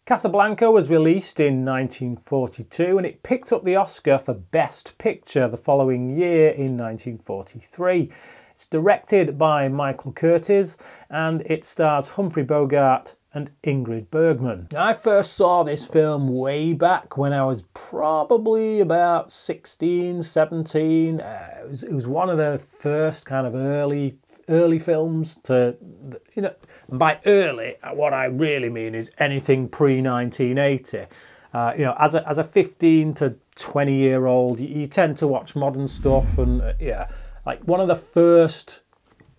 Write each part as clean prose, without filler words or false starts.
Casablanca was released in 1942 and it picked up the Oscar for Best Picture the following year in 1943. It's directed by Michael Curtiz and it stars Humphrey Bogart and Ingrid Bergman. I first saw this film way back when I was probably about 16, 17. It was one of the first kind of early films to, you know, by early, what I really mean is anything pre-1980. You know, as a 15 to 20-year-old, you tend to watch modern stuff, and yeah, like one of the first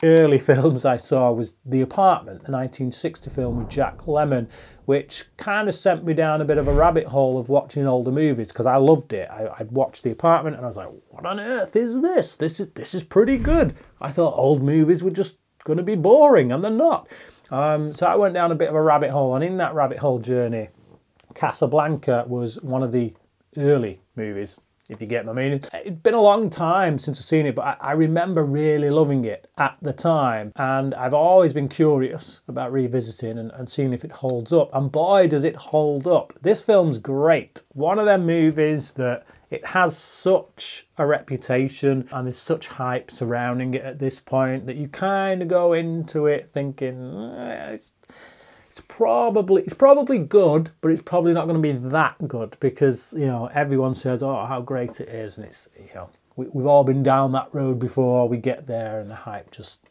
early films I saw was The Apartment, the 1960 film with Jack Lemmon, which kind of sent me down a bit of a rabbit hole of watching older movies because I loved it. I'd watched The Apartment and I was like, what on earth is this? This is pretty good. I thought old movies were just going to be boring, and they're not. So I went down a bit of a rabbit hole, and in that rabbit hole journey, Casablanca was one of the early movies, if you get my meaning. It's been a long time since I've seen it, but I remember really loving it at the time. And I've always been curious about revisiting and seeing if it holds up. And boy, does it hold up. This film's great. One of them movies that it has such a reputation and there's such hype surrounding it at this point that you kind of go into it thinking, it's probably good, but it's probably not going to be that good because, you know, everyone says, oh, how great it is, and it's, you know, we've all been down that road before. We get there and the hype just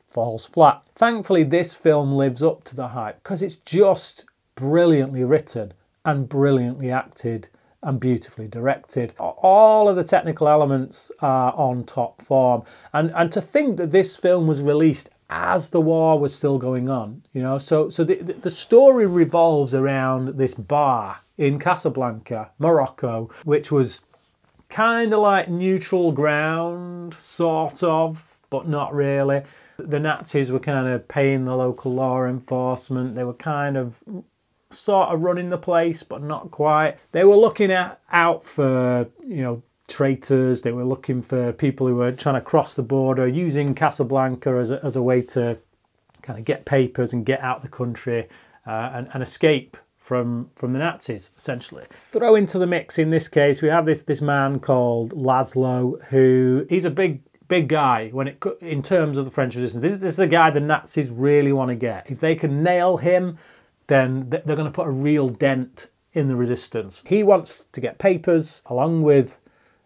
falls flat. Thankfully, this film lives up to the hype because it's just brilliantly written and brilliantly acted and beautifully directed. All of the technical elements are on top form, and to think that this film was released as the war was still going on, you know, so the story revolves around this bar in Casablanca, Morocco, which was kind of like neutral ground, sort of, but not really. The Nazis were kind of paying the local law enforcement. They were kind of sort of running the place, but not quite. They were looking out for, you know, traitors. They were looking for people who were trying to cross the border, using Casablanca as a way to kind of get papers and get out the country and escape from the Nazis, essentially. Throw into the mix in this case, we have this man called Laszlo, who he's a big guy in terms of the French resistance. This is the guy the Nazis really want to get. If they can nail him, then they're going to put a real dent in the resistance. He wants to get papers along with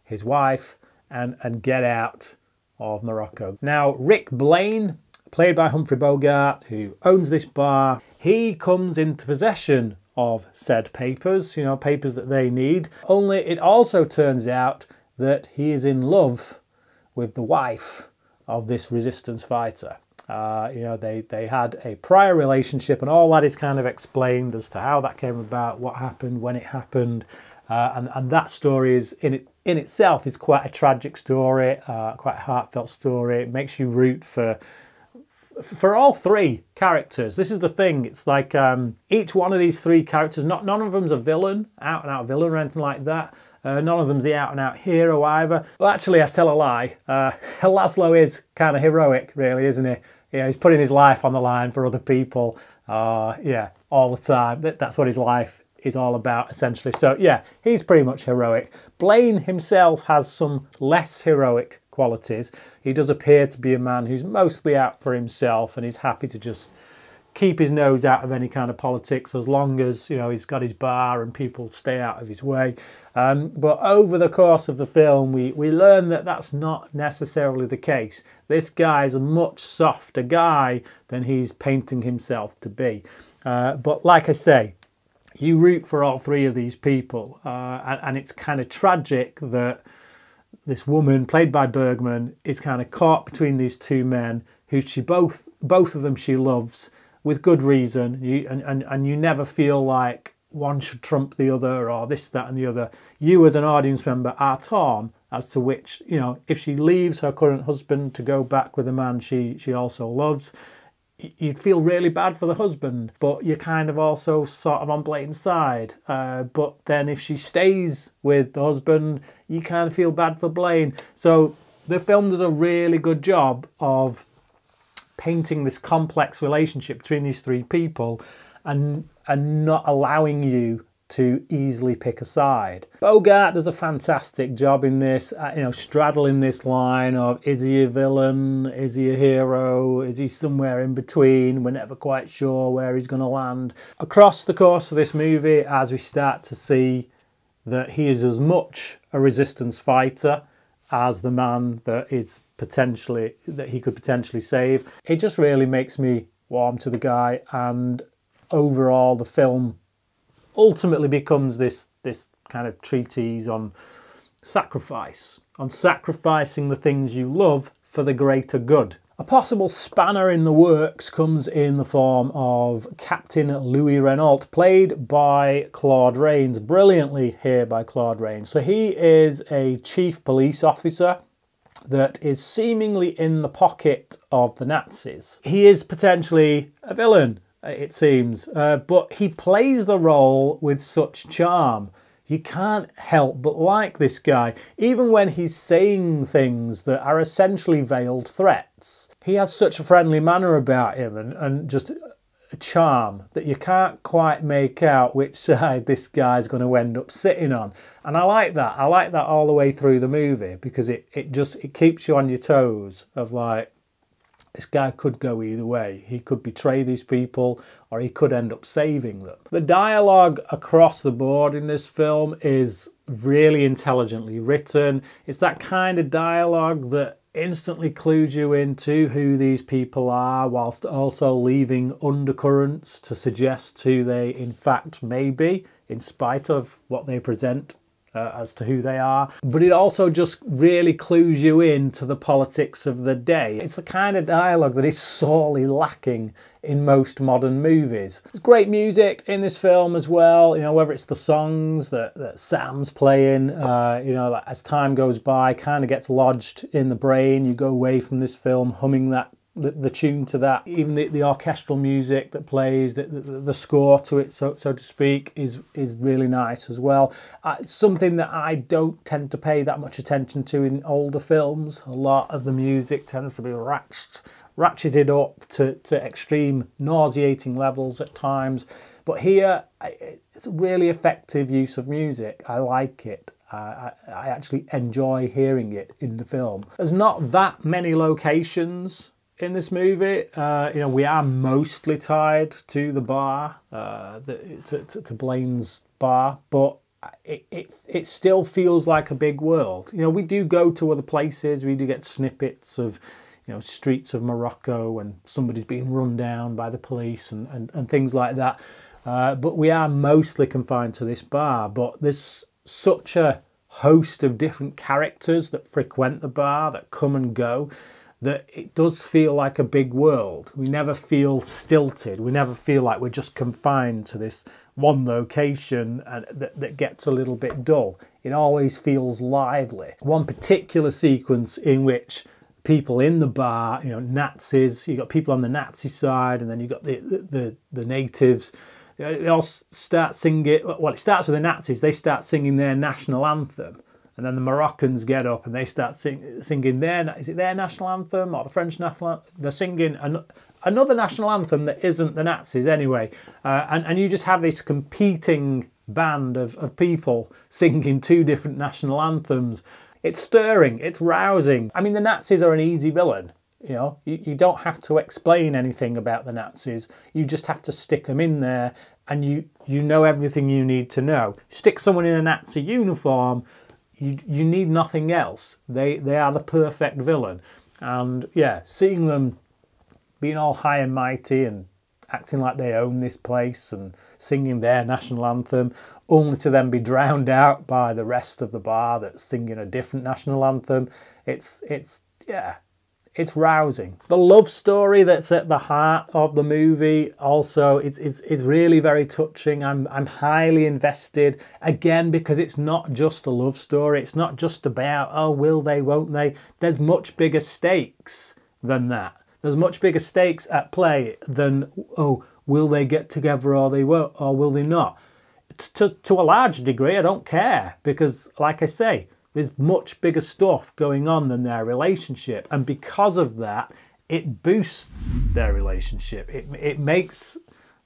his wife and get out of Morocco. Now, Rick Blaine, played by Humphrey Bogart, who owns this bar, he comes into possession of said papers, you know, papers that they need. Only it also turns out that he is in love with the wife of this resistance fighter. You know, they had a prior relationship, and all that is kind of explained as to how that came about, what happened, when it happened, and that story is in itself is quite a tragic story, quite a heartfelt story. It makes you root for all three characters. This is the thing. It's like each one of these three characters, none of them's a villain, out and out villain or anything like that. None of them's the out and out hero either. Well, actually, I tell a lie. Laszlo is kind of heroic, really, isn't he? Yeah, he's putting his life on the line for other people. Yeah, all the time. That's what his life is all about, essentially. So yeah, he's pretty much heroic. Blaine himself has some less heroic qualities. He does appear to be a man who's mostly out for himself, and he's happy to just keep his nose out of any kind of politics as long as, you know, he's got his bar and people stay out of his way. But over the course of the film, we learn that that's not necessarily the case. This guy's a much softer guy than he's painting himself to be. But like I say, you root for all three of these people, and it's kind of tragic that this woman, played by Bergman, is kind of caught between these two men who both of them she loves, with good reason, and you never feel like one should trump the other or this, that and the other. You as an audience member are torn as to which, you know, if she leaves her current husband to go back with a man she also loves, you'd feel really bad for the husband, but you're kind of also sort of on Blaine's side. But then if she stays with the husband, you kind of feel bad for Blaine. So the film does a really good job of painting this complex relationship between these three people and and not allowing you to easily pick a side. Bogart does a fantastic job in this, straddling this line of, is he a villain, is he a hero, is he somewhere in between? We're never quite sure where he's going to land. Across the course of this movie, as we start to see that he is as much a resistance fighter as the man that he could potentially save, it just really makes me warm to the guy, and overall the film ultimately becomes this kind of treatise on sacrifice, on sacrificing the things you love for the greater good. A possible spanner in the works comes in the form of Captain Louis Renault, played by Claude Rains, brilliantly here by Claude Rains. So he is a chief police officer that is seemingly in the pocket of the Nazis. He is potentially a villain, it seems, but he plays the role with such charm. You can't help but like this guy, even when he's saying things that are essentially veiled threats. He has such a friendly manner about him and just a charm that you can't quite make out which side this guy's going to end up sitting on. And I like that. I like that all the way through the movie, because it keeps you on your toes of like, this guy could go either way. He could betray these people, or he could end up saving them. The dialogue across the board in this film is really intelligently written. It's that kind of dialogue that instantly clues you into who these people are, whilst also leaving undercurrents to suggest who they in fact may be, in spite of what they present as to who they are. But it also just really clues you in to the politics of the day. It's the kind of dialogue that is sorely lacking in most modern movies. There's great music in this film as well, whether it's the songs that Sam's playing, as time goes by, kind of gets lodged in the brain. You go away from this film humming the tune to that. Even the orchestral music that plays, the score to it, so to speak, is really nice as well. Something that I don't tend to pay that much attention to in older films. A lot of the music tends to be ratcheted up to extreme nauseating levels at times. But here, it's a really effective use of music. I like it. I actually enjoy hearing it in the film. There's not that many locations in this movie. We are mostly tied to the bar, to Blaine's bar, but it still feels like a big world. We do go to other places. We do get snippets of streets of Morocco when somebody's being run down by the police and things like that. But we are mostly confined to this bar. But there's such a host of different characters that frequent the bar, that come and go, that it does feel like a big world. We never feel stilted. We never feel like we're just confined to this one location and that gets a little bit dull. It always feels lively. One particular sequence in which people in the bar, Nazis, you got people on the Nazi side, and then you got the natives. They all start singing. Well, it starts with the Nazis. They start singing their national anthem. And then the Moroccans get up and they start singing is it their national anthem or the French national anthem? They're singing another national anthem that isn't the Nazis anyway. And you just have this competing band of people singing two different national anthems. It's stirring, it's rousing. I mean, the Nazis are an easy villain. You don't have to explain anything about the Nazis. You just have to stick them in there and you know everything you need to know. Stick someone in a Nazi uniform, you need nothing else. They are the perfect villain. And yeah, seeing them being all high and mighty and acting like they own this place and singing their national anthem, only to then be drowned out by the rest of the bar that's singing a different national anthem. It's rousing. The love story that's at the heart of the movie also, it's really very touching. I'm highly invested, again, because it's not just a love story. It's not just about, oh, will they, won't they? There's much bigger stakes than that. There's much bigger stakes at play than, oh, will they get together or they won't, or will they not? To a large degree, I don't care, because like I say, there's much bigger stuff going on than their relationship. And because of that, it boosts their relationship. It makes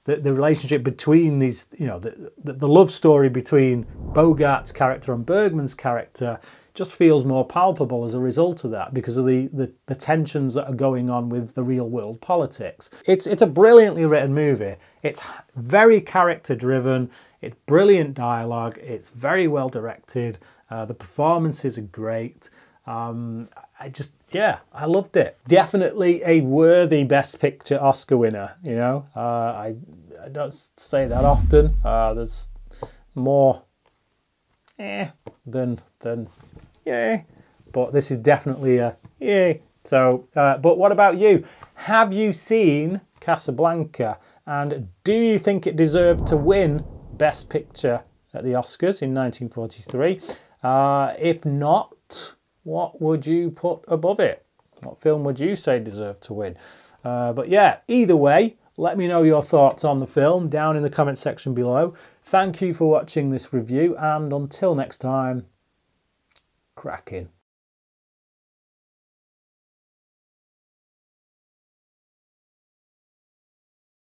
the relationship between these, you know, the love story between Bogart's character and Bergman's character just feels more palpable as a result of that, because of the tensions that are going on with the real world politics. It's a brilliantly written movie. It's very character driven. It's brilliant dialogue. It's very well directed. The performances are great. I loved it. Definitely a worthy Best Picture Oscar winner, you know. I don't say that often. There's more than yay. But this is definitely a yay. So, but what about you? Have you seen Casablanca? And do you think it deserved to win Best Picture at the Oscars in 1943? If not, what would you put above it? What film would you say deserved to win? But yeah, either way, let me know your thoughts on the film down in the comment section below. Thank you for watching this review, and until next time, cracking.